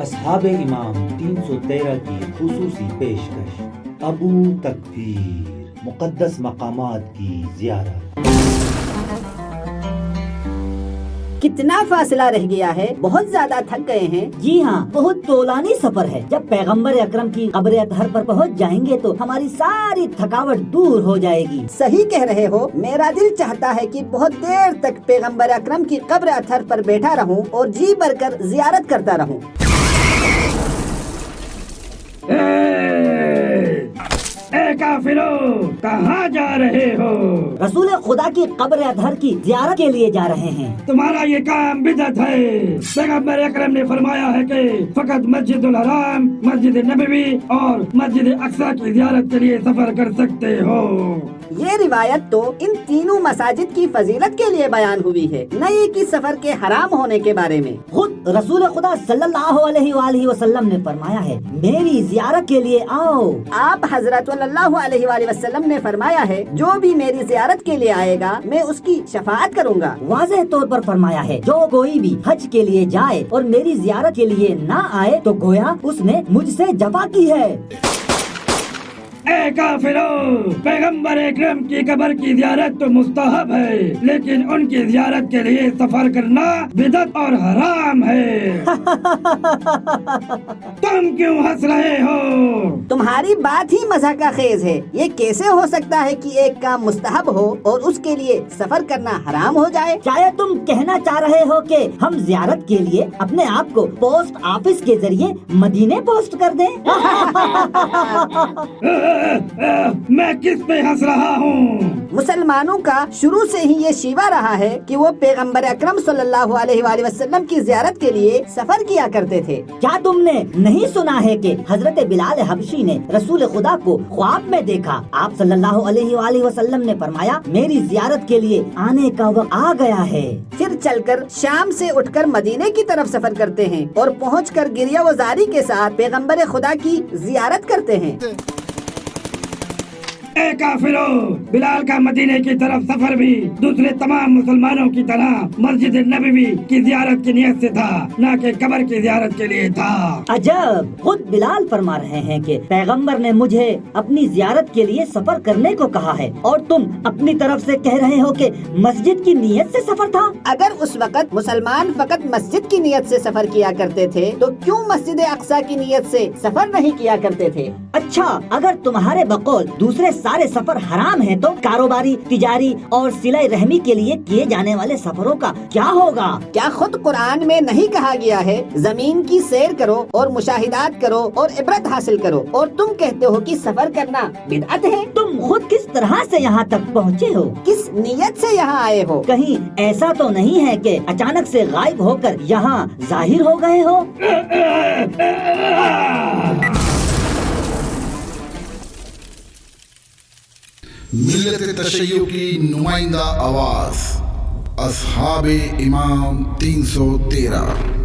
اصحاب امام 313 کی خصوصی پیشکش، ابو تکبیر، مقدس مقامات کی زیارت۔ کتنا فاصلہ رہ گیا ہے؟ بہت زیادہ تھک گئے ہیں۔ جی ہاں، بہت طولانی سفر ہے۔ جب پیغمبر اکرم کی قبر اطہر پر پہنچ جائیں گے تو ہماری ساری تھکاوٹ دور ہو جائے گی۔ صحیح کہہ رہے ہو، میرا دل چاہتا ہے کہ بہت دیر تک پیغمبر اکرم کی قبر اطہر پر بیٹھا رہوں اور جی بھر کر زیارت کرتا رہوں۔ اے کافرو، کہاں جا رہے ہو؟ رسول خدا کی قبر اطہر کی زیارت کے لیے جا رہے ہیں۔ تمہارا یہ کام بدعت ہے۔ پیغمبر اکرم نے فرمایا ہے کہ فقط مسجد الحرام، مسجد نبوی اور مسجد اقصی کی زیارت کے لیے سفر کر سکتے ہو۔ یہ روایت تو ان تینوں مساجد کی فضیلت کے لیے بیان ہوئی ہے، نہ یہ کہ سفر کے حرام ہونے کے بارے میں۔ خود رسول خدا صلی اللہ علیہ وآلہ وسلم نے فرمایا ہے، میری زیارت کے لیے آؤ۔ آپ حضرت صلی اللہ علیہ وآلہ وسلم نے فرمایا ہے، جو بھی میری زیارت کے لیے آئے گا میں اس کی شفاعت کروں گا۔ واضح طور پر فرمایا ہے، جو کوئی بھی حج کے لیے جائے اور میری زیارت کے لیے نہ آئے تو گویا اس نے مجھ سے جفا کی ہے۔ اے کافرو، پیغمبر اکرم کی قبر کی زیارت تو مستحب ہے، لیکن ان کی زیارت کے لیے سفر کرنا بدعت اور حرام ہے۔ تم کیوں ہنس رہے ہو؟ تمہاری بات ہی مزاح کا خیز ہے۔ یہ کیسے ہو سکتا ہے کہ ایک کام مستحب ہو اور اس کے لیے سفر کرنا حرام ہو جائے؟ شاید تم کہنا چاہ رہے ہو کہ ہم زیارت کے لیے اپنے آپ کو پوسٹ آفس کے ذریعے مدینے پوسٹ کر دیں۔ میں کس پہ ہنس رہا ہوں؟ مسلمانوں کا شروع سے ہی یہ شیوا رہا ہے کہ وہ پیغمبر اکرم صلی اللہ علیہ وآلہ وسلم کی زیارت کے لیے سفر کیا کرتے تھے۔ کیا تم نے نہیں سنا ہے کہ حضرت بلال حبشی نے رسول خدا کو خواب میں دیکھا؟ آپ صلی اللہ علیہ وآلہ وسلم نے فرمایا، میری زیارت کے لیے آنے کا وقت آ گیا ہے۔ پھر چل کر شام سے اٹھ کر مدینے کی طرف سفر کرتے ہیں اور پہنچ کر گریہ وزاری کے ساتھ پیغمبر خدا کی زیارت کرتے ہیں۔ اے کافرو، بلال کا مدینے کی طرف سفر بھی دوسرے تمام مسلمانوں کی طرح مسجد نبوی کی زیارت کی نیت سے تھا، نہ کہ قبر کی زیارت کے لیے تھا۔ عجب! خود بلال فرما رہے ہیں کہ پیغمبر نے مجھے اپنی زیارت کے لیے سفر کرنے کو کہا ہے، اور تم اپنی طرف سے کہہ رہے ہو کہ مسجد کی نیت سے سفر تھا۔ اگر اس وقت مسلمان فقط مسجد کی نیت سے سفر کیا کرتے تھے تو کیوں مسجد اقصی کی نیت سے سفر نہیں کیا کرتے تھے؟ اچھا، اگر تمہارے بقول دوسرے سارے سفر حرام ہیں تو کاروباری، تجاری اور صلہ رحمی کے لیے کیے جانے والے سفروں کا کیا ہوگا؟ کیا خود قرآن میں نہیں کہا گیا ہے زمین کی سیر کرو اور مشاہدات کرو اور عبرت حاصل کرو، اور تم کہتے ہو کہ سفر کرنا بدعت ہے؟ تم خود کس طرح سے یہاں تک پہنچے ہو؟ کس نیت سے یہاں آئے ہو؟ کہیں ایسا تو نہیں ہے کہ اچانک سے غائب ہو کر یہاں ظاہر ہو گئے ہو؟ ملت تشیع کی نمائندہ آواز، اصحاب امام 313۔